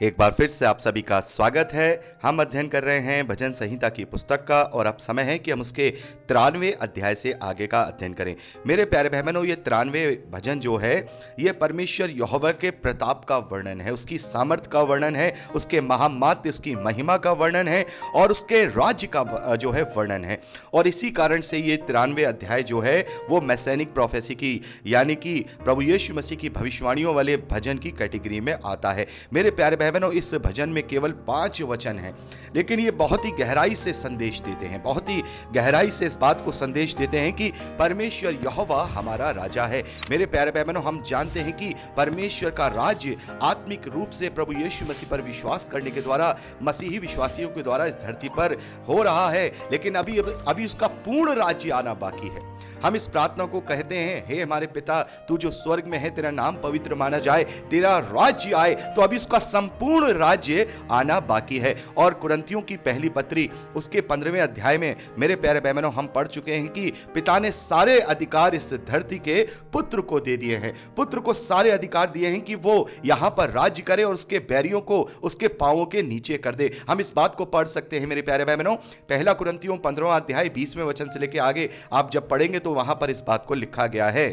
एक बार फिर से आप सभी का स्वागत है। हम अध्ययन कर रहे हैं भजन संहिता की पुस्तक का और अब समय है कि हम उसके 93वें अध्याय से आगे का अध्ययन करें। मेरे प्यारे बहनों, ये 93वें भजन जो है ये परमेश्वर यहोवा के प्रताप का वर्णन है, उसकी सामर्थ का वर्णन है, उसके महामात्य, उसकी महिमा का वर्णन है और उसके राज्य का जो है वर्णन है। और इसी कारण से ये 93वें अध्याय जो है वो मैसेनिक प्रोफेसी की यानी कि प्रभु यीशु मसीह की भविष्यवाणियों वाले भजन की कैटेगरी में आता है। मेरे प्यारे बहनों, इस भजन में केवल 5 वचन हैं, लेकिन ये बहुत ही गहराई से संदेश देते हैं, बहुत ही गहराई से इस बात को संदेश देते हैं कि परमेश्वर यहोवा हमारा राजा है। मेरे प्यारे बहनों, हम जानते हैं कि परमेश्वर का राज्य आत्मिक रूप से प्रभु यीशु मसीह पर विश्वास करने के द्वारा, मसीही विश्वासियों के द्वारा इस धरती पर हो रहा है, लेकिन अभी उसका पूर्ण राज्य आना बाकी है। हम इस प्रार्थना को कहते हैं, हे हमारे पिता, तू जो स्वर्ग में है, तेरा नाम पवित्र माना जाए, तेरा राज्य आए। तो अभी उसका संपूर्ण राज्य आना बाकी है। और कुरिन्थियों की पहली पत्री उसके 15वें अध्याय में मेरे प्यारे बहनों हम पढ़ चुके हैं कि पिता ने सारे अधिकार इस धरती के पुत्र को दे दिए हैं। पुत्र को सारे अधिकार दिए हैं कि वो यहां पर राज्य करे और उसके बैरियों को उसके पांवों के नीचे कर दे। हम इस बात को पढ़ सकते हैं मेरे प्यारे बहनों, पहला कुरिन्थियों 15वां अध्याय 20वें वचन से लेकर आगे आप जब पढ़ेंगे तो वहां पर इस बात को लिखा गया है।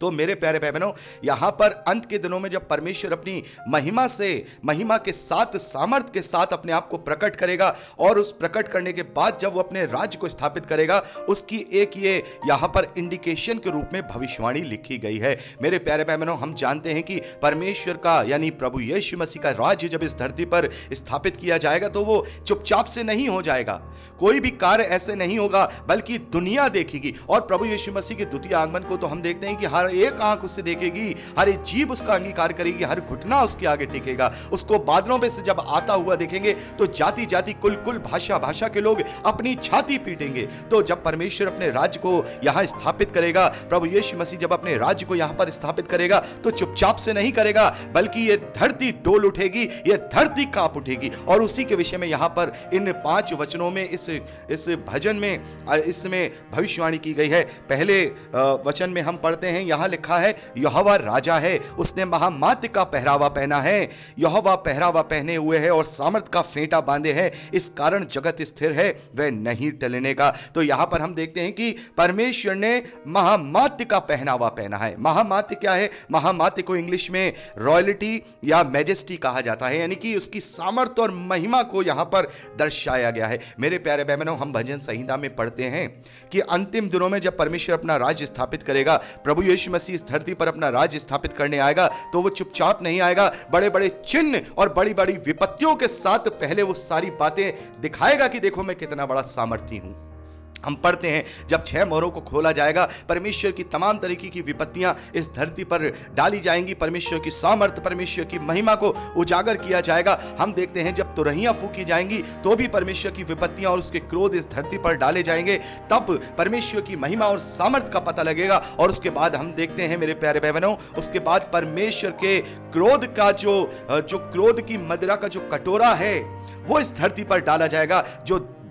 तो मेरे प्यारे बहनों, यहां पर अंत के दिनों में जब परमेश्वर अपनी महिमा के साथ, सामर्थ के साथ अपने आप को प्रकट करेगा और उस प्रकट करने के बाद जब वो अपने राज्य को स्थापित करेगा, उसकी एक ये यहां पर इंडिकेशन के रूप में भविष्यवाणी लिखी गई है। मेरे प्यारे बहनों, हम जानते हैं कि परमेश्वर का यानी प्रभु यीशु मसीह का राज्य जब इस धरती पर स्थापित किया जाएगा तो वो चुपचाप से नहीं हो जाएगा, कोई भी कार्य ऐसे नहीं होगा, बल्कि दुनिया देखेगी। और प्रभु यीशु मसीह के द्वितीय आगमन को तो हम देखते हैं कि हर एक आंख उससे देखेगी, हर एक जीभ उसका अंगीकार करेगी, हर घुटना उसके आगे टिकेगा। उसको बादलों में से जब आता हुआ देखेंगे तो जाति जाति, कुल कुल, भाषा भाषा के लोग अपनी छाती पीटेंगे। तो जब परमेश्वर अपने राज्य को यहां स्थापित करेगा, प्रभु यीशु मसीह जब अपने राज्य को यहां पर स्थापित करेगा, तो चुपचाप से नहीं करेगा, बल्कि ये धरती डोल उठेगी, ये धरती कांप उठेगी। और उसी के विषय में यहां पर इन 5 वचनों में इस भजन में इसमें भविष्यवाणी की गई है। पहले वचन में हम पढ़ते हैं, यहां लिखा है, यहोवा राजा है, उसने महामात्य का पहरावा पहना है। यहोवा पहरावा पहने हुए है और सामर्थ का फेंटा बांधे है, इस कारण जगत स्थिर है, वह नहीं टलने का। तो यहां पर हम देखते हैं कि परमेश्वर ने महामात्य का पहनावा पहना है। महामात्य क्या है? महामात्य को इंग्लिश में रॉयल्टी या मैजेस्टी कहा जाता है, यानी कि उसकी सामर्थ और महिमा को यहां पर दर्शाया गया है। मेरे प्यारे बहनों, हम भजन संहिता में पढ़ते हैं कि अंतिम दिनों में जब परमेश्वर अपना राज्य स्थापित करेगा, प्रभु यीशु मसीह इस धरती पर अपना राज्य स्थापित करने आएगा, तो वो चुपचाप नहीं आएगा, बड़े बड़े चिन्ह और बड़ी बड़ी विपत्तियों के साथ पहले वो सारी बातें दिखाएगा कि देखो मैं कितना बड़ा सामर्थी हूं। हम पढ़ते हैं, जब 6 मोहरों को खोला जाएगा, परमेश्वर की तमाम तरीके की विपत्तियां इस धरती पर डाली जाएंगी, परमेश्वर की सामर्थ, परमेश्वर की महिमा को उजागर किया जाएगा। हम देखते हैं जब तुरहियां फूकी जाएंगी तो भी परमेश्वर की विपत्तियां और उसके क्रोध इस धरती पर डाले जाएंगे, तब परमेश्वर की महिमा और सामर्थ का पता लगेगा। और उसके बाद हम देखते हैं मेरे प्यारे बहनों, उसके बाद परमेश्वर के क्रोध का जो क्रोध की मदिरा का जो कटोरा है वो इस धरती पर डाला जाएगा।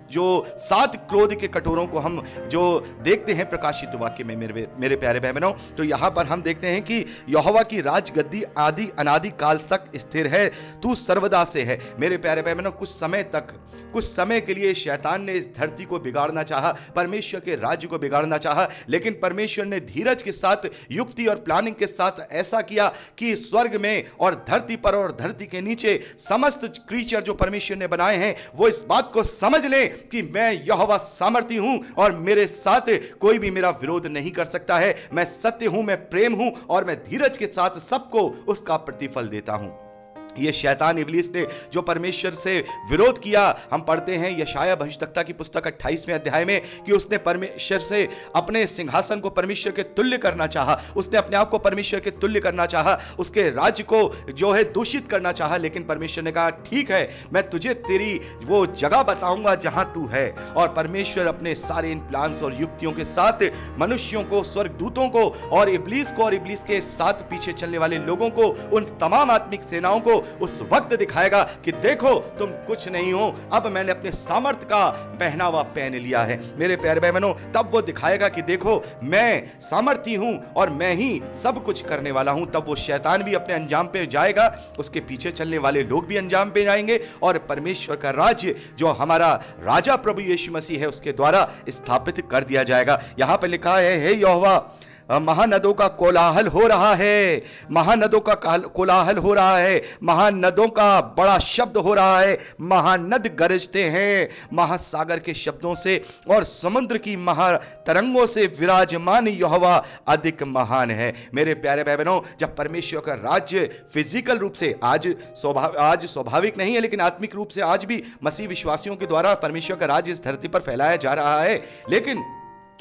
जो 7 क्रोध के कटोरों को हम जो देखते हैं प्रकाशित वाक्य में मेरे प्यारे बहनों, तो यहां पर हम देखते हैं कि यहोवा की राजगद्दी आदि अनादि काल तक स्थिर है, तू सर्वदा से है। मेरे प्यारे बहनों, कुछ समय के लिए शैतान ने इस धरती को बिगाड़ना चाहा, परमेश्वर के राज्य को बिगाड़ना चाहा, लेकिन परमेश्वर ने धीरज के साथ, युक्ति और प्लानिंग के साथ ऐसा किया कि स्वर्ग में और धरती पर और धरती के नीचे समस्त क्रीचर जो परमेश्वर ने बनाए हैं, वो इस बात को समझ लें कि मैं यहोवा सामर्थी हूं और मेरे साथ कोई भी मेरा विरोध नहीं कर सकता है। मैं सत्य हूं, मैं प्रेम हूं और मैं धीरज के साथ सबको उसका प्रतिफल देता हूं। ये शैतान इब्लीस ने जो परमेश्वर से विरोध किया, हम पढ़ते हैं यशाया भविष्यद्वक्ता की पुस्तक 28वें अध्याय में कि उसने परमेश्वर से अपने सिंहासन को परमेश्वर के तुल्य करना चाहा, उसने अपने आप को परमेश्वर के तुल्य करना चाहा, उसके राज्य को जो है दूषित करना चाहा। लेकिन परमेश्वर ने कहा ठीक है, मैं तुझे तेरी वो जगह बताऊंगा जहां तू है। और परमेश्वर अपने सारे इन प्लान्स और युक्तियों के साथ मनुष्यों को, स्वर्गदूतों को और इब्लीस को और इब्लीस के साथ पीछे चलने वाले लोगों को, उन तमाम आत्मिक सेनाओं को उस वक्त दिखाएगा कि देखो तुम कुछ नहीं हो, अब मैंने अपने सामर्थ का पहनावा पहन लिया है। मेरे प्यारे भाई बहनों, तब वो दिखाएगा कि देखो मैं सामर्थी हूं और मैं ही सब कुछ करने वाला हूं। तब वो शैतान भी अपने अंजाम पे जाएगा, उसके पीछे चलने वाले लोग भी अंजाम पे जाएंगे और परमेश्वर का राज्य जो हमारा राजा प्रभु यीशु मसीह है उसके द्वारा स्थापित कर दिया जाएगा। यहां पे लिखा है, हे यहोवा महानदों का कोलाहल हो रहा है, महानदों का कोलाहल हो रहा है, महानदों का बड़ा शब्द हो रहा है, महानद गरजते हैं महासागर के शब्दों से और समुद्र की महातरंगों से विराजमान यहोवा अधिक महान है। मेरे प्यारे भाई बहनों, जब परमेश्वर का राज्य फिजिकल रूप से आज स्वाभाविक नहीं है लेकिन आत्मिक रूप से आज भी मसीह विश्वासियों के द्वारा परमेश्वर का राज्य इस धरती पर फैलाया जा रहा है, लेकिन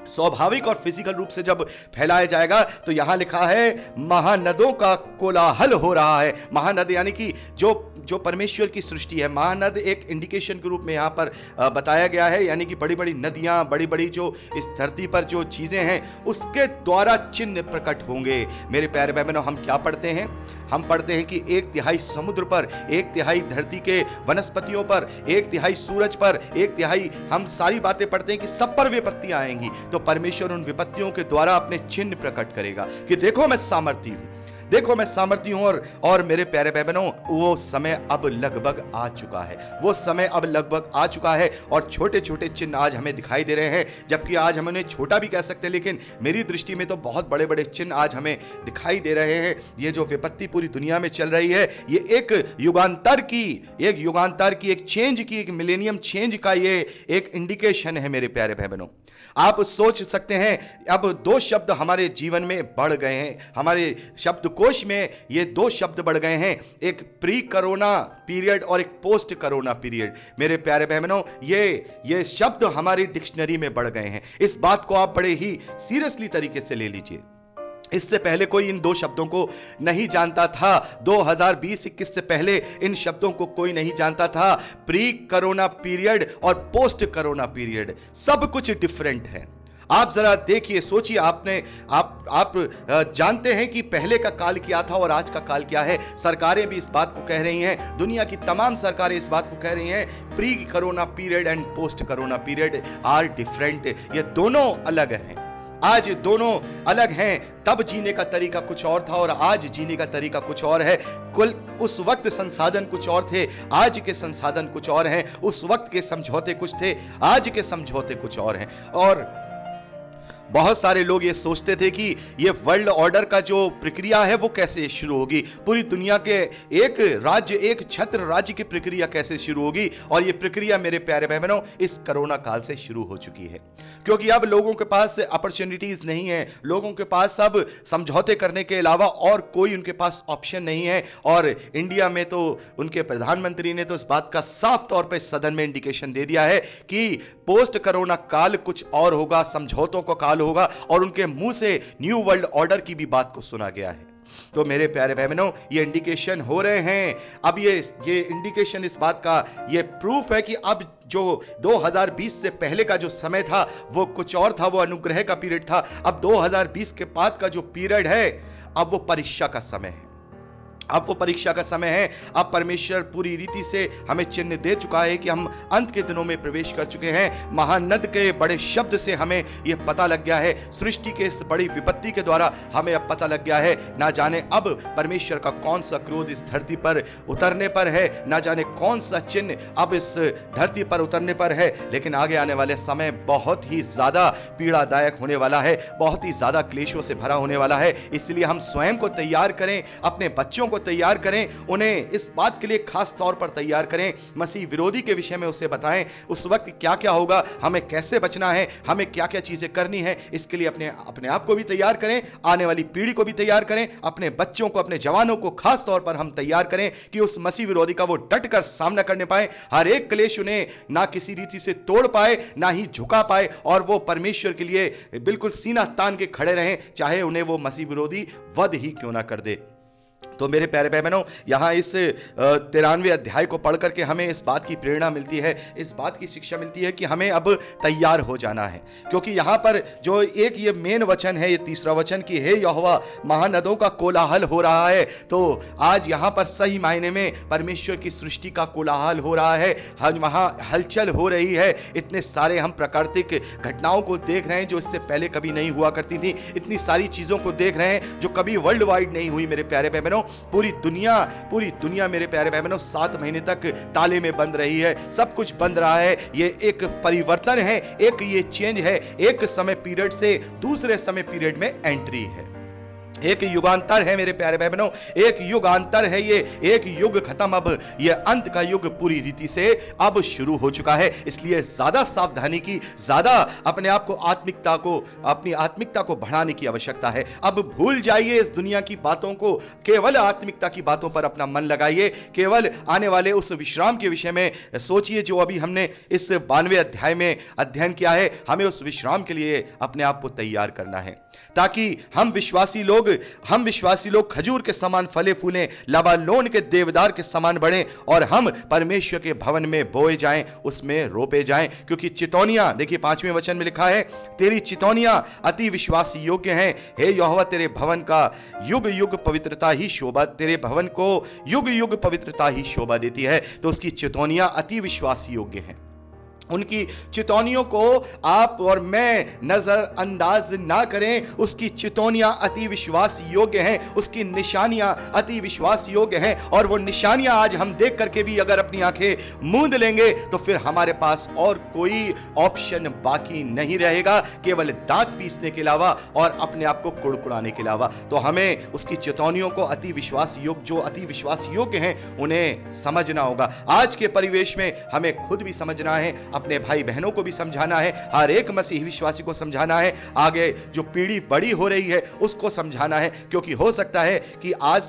स्वाभाविक और फिजिकल रूप से जब फैलाया जाएगा तो यहां लिखा है महानदों का कोलाहल हो रहा है। महानद यानी कि जो परमेश्वर की सृष्टि है, महानद एक इंडिकेशन के रूप में यहां पर बताया गया है, यानी कि बड़ी बड़ी नदियां, बड़ी बड़ी जो इस धरती पर जो चीजें हैं उसके द्वारा चिन्ह प्रकट होंगे। मेरे प्यारे भाई बहनों, हम क्या पढ़ते हैं? हम पढ़ते हैं कि 1/3 समुद्र पर, 1/3 धरती के वनस्पतियों पर, 1/3 सूरज पर, 1/3 हम सारी बातें पढ़ते हैं कि सब पर विपत्तियां आएंगी। तो परमेश्वर उन विपत्तियों के द्वारा अपने चिन्ह प्रकट करेगा कि देखो मैं सामर्थी हूं, देखो मैं सामर्थी हूं। और मेरे प्यारे भाई बहनों, वो समय अब लगभग आ चुका है, वो समय अब लगभग आ चुका है और छोटे छोटे चिन्ह आज हमें दिखाई दे रहे हैं, जबकि आज हम उन्हें छोटा भी कह सकते हैं, लेकिन मेरी दृष्टि में तो बहुत बड़े बड़े चिन्ह आज हमें दिखाई दे रहे हैं। ये जो विपत्ति पूरी दुनिया में चल रही है, ये एक युगांतर की, एक चेंज की, एक मिलेनियम चेंज का ये एक इंडिकेशन है। मेरे प्यारे भाई बहनों, आप सोच सकते हैं, अब 2 शब्द हमारे जीवन में बढ़ गए हैं, हमारे शब्दकोश में ये 2 शब्द बढ़ गए हैं, एक प्री कोरोना पीरियड और एक पोस्ट कोरोना पीरियड। मेरे प्यारे बहनों, ये शब्द हमारी डिक्शनरी में बढ़ गए हैं। इस बात को आप बड़े ही सीरियसली तरीके से ले लीजिए। इससे पहले कोई इन 2 शब्दों को नहीं जानता था। 2020-21 से पहले इन शब्दों को कोई नहीं जानता था। प्री कोरोना पीरियड और पोस्ट कोरोना पीरियड, सब कुछ डिफरेंट है। आप जरा देखिए, सोचिए, आप जानते हैं कि पहले का काल क्या था और आज का काल क्या है। सरकारें भी इस बात को कह रही हैं, दुनिया की तमाम सरकारें इस बात को कह रही हैं, pre corona period and post corona period are different. ये दोनों अलग हैं, आज दोनों अलग हैं। तब जीने का तरीका कुछ और था और आज जीने का तरीका कुछ और है। कुल उस वक्त संसाधन कुछ और थे, आज के संसाधन कुछ और हैं। उस वक्त के समझौते कुछ थे, आज के समझौते कुछ और हैं। और बहुत सारे लोग ये सोचते थे कि ये वर्ल्ड ऑर्डर का जो प्रक्रिया है वो कैसे शुरू होगी, पूरी दुनिया के एक राज्य, एक छत्र राज्य की प्रक्रिया कैसे शुरू होगी। और ये प्रक्रिया मेरे प्यारे भाई बहनों इस कोरोना काल से शुरू हो चुकी है, क्योंकि अब लोगों के पास अपॉर्चुनिटीज नहीं है, लोगों के पास अब समझौते करने के अलावा और कोई उनके पास ऑप्शन नहीं है। और इंडिया में तो उनके प्रधानमंत्री ने तो इस बात का साफ तौर पर सदन में इंडिकेशन दे दिया है कि पोस्ट कोरोना काल कुछ और होगा, समझौतों का काल होगा, और उनके मुंह से न्यू वर्ल्ड ऑर्डर की भी बात को सुना गया है। तो मेरे प्यारे भाई बहनों, ये इंडिकेशन हो रहे हैं। अब ये इंडिकेशन इस बात का ये प्रूफ है कि अब जो 2020 से पहले का जो समय था वो कुछ और था, वो अनुग्रह का पीरियड था। अब 2020 के बाद का जो पीरियड है, अब वो परीक्षा का समय है, अब वो परीक्षा का समय है। अब परमेश्वर पूरी रीति से हमें चिन्ह दे चुका है कि हम अंत के दिनों में प्रवेश कर चुके हैं। महानद के बड़े शब्द से हमें यह पता लग गया है, सृष्टि के इस बड़ी विपत्ति के द्वारा हमें अब पता लग गया है, ना जाने अब परमेश्वर का कौन सा क्रोध इस धरती पर उतरने पर है, ना जाने कौन सा चिन्ह अब इस धरती पर उतरने पर है। लेकिन आगे आने वाले समय बहुत ही ज्यादा पीड़ादायक होने वाला है, बहुत ही ज्यादा क्लेशों से भरा होने वाला है। इसलिए हम स्वयं को तैयार करें, अपने बच्चों को तैयार करें, उन्हें इस बात के लिए खास तौर पर तैयार करें, मसीह विरोधी के विषय में उसे बताएं, उस वक्त क्या क्या होगा, हमें कैसे बचना है, हमें क्या क्या चीजें करनी है। इसके लिए अपने आप को भी तैयार करें, आने वाली पीढ़ी को भी तैयार करें, अपने बच्चों को, अपने जवानों को खास तौर पर हम तैयार करें कि उस मसीह विरोधी का वो डट कर सामना करने पाए। हर एक क्लेश उन्हें ना किसी रीति से तोड़ पाए, ना ही झुका पाए, और वो परमेश्वर के लिए बिल्कुल सीना तान के खड़े रहें, चाहे उन्हें वो मसीह विरोधी वध ही क्यों ना कर दे। तो मेरे प्यारे भाई बहनों, यहां इस 93वें अध्याय को पढ़ करके हमें इस बात की प्रेरणा मिलती है, इस बात की शिक्षा मिलती है कि हमें अब तैयार हो जाना है। क्योंकि यहां पर जो एक ये मेन वचन है, ये तीसरा वचन की हे यहोवा महानदों का कोलाहल हो रहा है, तो आज यहां पर सही मायने में परमेश्वर की सृष्टि का कोलाहल हो रहा है, वहां हलचल हो रही है। इतने सारे हम प्राकृतिक घटनाओं को देख रहे हैं जो इससे पहले कभी नहीं हुआ करती थी, इतनी सारी चीजों को देख रहे हैं जो कभी वर्ल्ड वाइड नहीं हुई। मेरे प्यारे भाई बहनों, पूरी दुनिया मेरे प्यारे भाई बहनों 7 महीने तक ताले में बंद रही है, सब कुछ बंद रहा है। ये एक परिवर्तन है, एक ये चेंज है, एक समय पीरियड से दूसरे समय पीरियड में एंट्री है, एक युगांतर है मेरे प्यारे भाई बहनों, एक युगांतर है ये, एक युग खत्म, अब ये अंत का युग पूरी रीति से अब शुरू हो चुका है। इसलिए ज्यादा सावधानी की, ज्यादा अपने आप को अपनी आत्मिकता को बढ़ाने की आवश्यकता है। अब भूल जाइए इस दुनिया की बातों को, केवल आत्मिकता की बातों पर अपना मन लगाइए, केवल आने वाले उस विश्राम के विषय में सोचिए जो अभी हमने इस 92वें अध्याय में अध्ययन किया है। हमें उस विश्राम के लिए अपने आप को तैयार करना है, ताकि हम विश्वासी लोग खजूर के समान फले फूलें, लबानोन के देवदार के समान बढ़ें, और हम परमेश्वर के भवन में बोए जाएं, उसमें रोपे जाएं। क्योंकि चितौनियां, देखिए 5वें वचन में लिखा है, तेरी चितौनियां अति विश्वास योग्य हैं। हे यहोवा, तेरे भवन का युग युग पवित्रता ही शोभा, तेरे भवन को युग युग पवित्रता ही शोभा देती है। तो उसकी चितौनियां अति विश्वास योग्य हैं। उनकी चितौनियों को आप और मैं नजरअंदाज ना करें। उसकी चितौनियां अति विश्वास योग्य हैं, उसकी निशानियां अति विश्वास योग्य हैं, और वो निशानियां आज हम देख करके भी अगर अपनी आंखें मूंद लेंगे तो फिर हमारे पास और कोई ऑप्शन बाकी नहीं रहेगा, केवल दांत पीसने के अलावा और अपने आप को कुड़कुड़ाने के अलावा। तो हमें उसकी चितौनियों को अति विश्वास योग्य, जो अति विश्वास योग्य हैं, उन्हें समझना होगा। आज के परिवेश में हमें खुद भी समझना है, अपने भाई बहनों को भी समझाना है, हर एक मसीही विश्वासी को समझाना है, आगे जो पीढ़ी बड़ी हो रही है उसको समझाना है। क्योंकि हो सकता है कि आज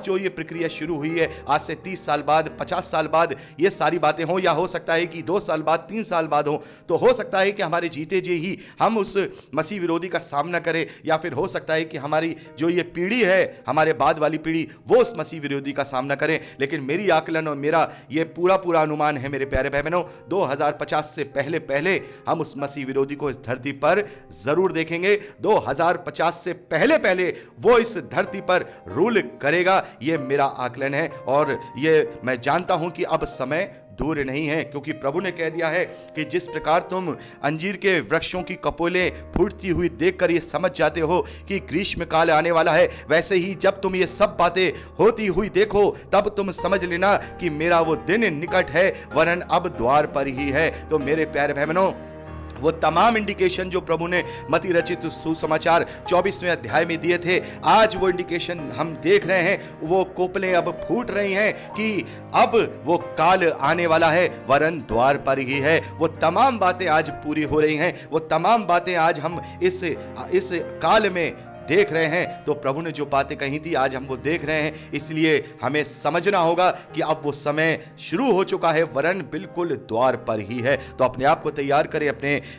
जो ये प्रक्रिया शुरू हुई है, आज से 30 साल बाद, 50 साल बाद ये सारी बातें हों, या हो सकता है कि 2 साल बाद, 3 साल बाद हो, तो हो सकता है कि हमारे जीते जी ही हम उस मसीह विरोधी का सामना करें, या फिर हो सकता है कि हमारी जो ये पीढ़ी है, हमारे बाद वाली पीढ़ी, वो उस मसीह विरोधी का सामना करें। लेकिन मेरी आकलन और मेरा ये पूरा अनुमान है मेरे प्यारे भाई बहनों, 2050 से पहले हम उस मसीह विरोधी को इस धरती पर जरूर देखेंगे। 2050 से पहले वो इस धरती पर रूल करेगा, ये मेरा आकलन है। और ये मैं जानता हूं कि अब समय दूर नहीं है, क्योंकि प्रभु ने कह दिया है कि जिस प्रकार तुम अंजीर के वृक्षों की कपोलें फूटती हुई देखकर ये समझ जाते हो कि ग्रीष्म काल आने वाला है, वैसे ही जब तुम ये सब बातें होती हुई देखो, तब तुम समझ लेना कि मेरा वो दिन निकट है, वरन अब द्वार पर ही है। तो मेरे प्यारे भाई बहनों, वो तमाम इंडिकेशन जो प्रभु ने मती रचित सुसमाचार 24वें अध्याय में दिए थे, आज वो इंडिकेशन हम देख रहे हैं, वो कोपलें अब फूट रही हैं कि अब वो काल आने वाला है, वरन द्वार पर ही है। वो तमाम बातें आज पूरी हो रही हैं, वो तमाम बातें आज हम इस काल में देख रहे हैं। तो प्रभु ने जो बातें कही थी आज हम वो देख रहे हैं, इसलिए हमें समझना होगा कि अब वो समय शुरू हो चुका है, वरन बिल्कुल द्वार पर ही है। तो अपने आप को तैयार करें,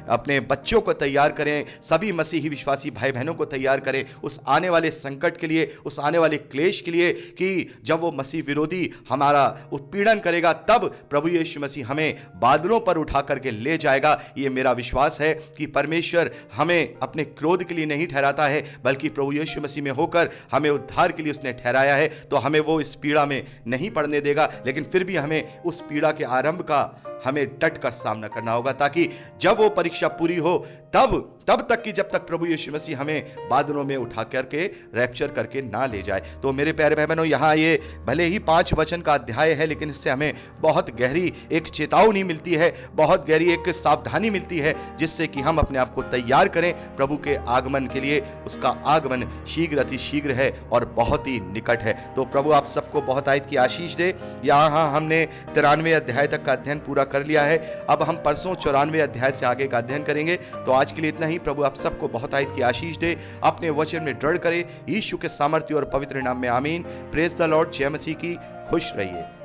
अपने बच्चों को तैयार करें, सभी मसीही विश्वासी भाई बहनों को तैयार करें उस आने वाले संकट के लिए, उस आने वाले क्लेश के लिए, कि जब वो मसीह विरोधी हमारा उत्पीड़न करेगा, तब प्रभु यीशु मसीह हमें बादलों पर उठा करके ले जाएगा। ये मेरा विश्वास है कि परमेश्वर हमें अपने क्रोध के लिए नहीं ठहराता है, बल्कि प्रभु यीशु मसीह में होकर हमें उद्धार के लिए उसने ठहराया है। तो हमें वो इस पीड़ा में नहीं पड़ने देगा, लेकिन फिर भी हमें उस पीड़ा के आरंभ का हमें डट कर सामना करना होगा, ताकि जब वो परीक्षा पूरी हो तब तक कि जब तक प्रभु यीशु मसीह हमें बादलों में उठा करके रैप्चर करके ना ले जाए। तो मेरे प्यारे भाई बहनों, यहाँ ये भले ही 5 वचन का अध्याय है, लेकिन इससे हमें बहुत गहरी एक चेतावनी मिलती है, बहुत गहरी एक सावधानी मिलती है, जिससे कि हम अपने आप को तैयार करें प्रभु के आगमन के लिए। उसका आगमन शीघ्र अति शीघ्र है और बहुत ही निकट है। तो प्रभु आप सबको बहुत आयत की आशीष दे। यहाँ हमने 93 अध्याय तक का अध्ययन पूरा कर लिया है। अब हम परसों 94 अध्याय से आगे का अध्ययन करेंगे। तो आज के लिए इतना ही। प्रभु आप सबको बहुत आयत की आशीष दे, अपने वचन में दृढ़ करे। यीशु के सामर्थ्य और पवित्र नाम में आमीन। Praise the Lord. जय मसीह की। खुश रहिए।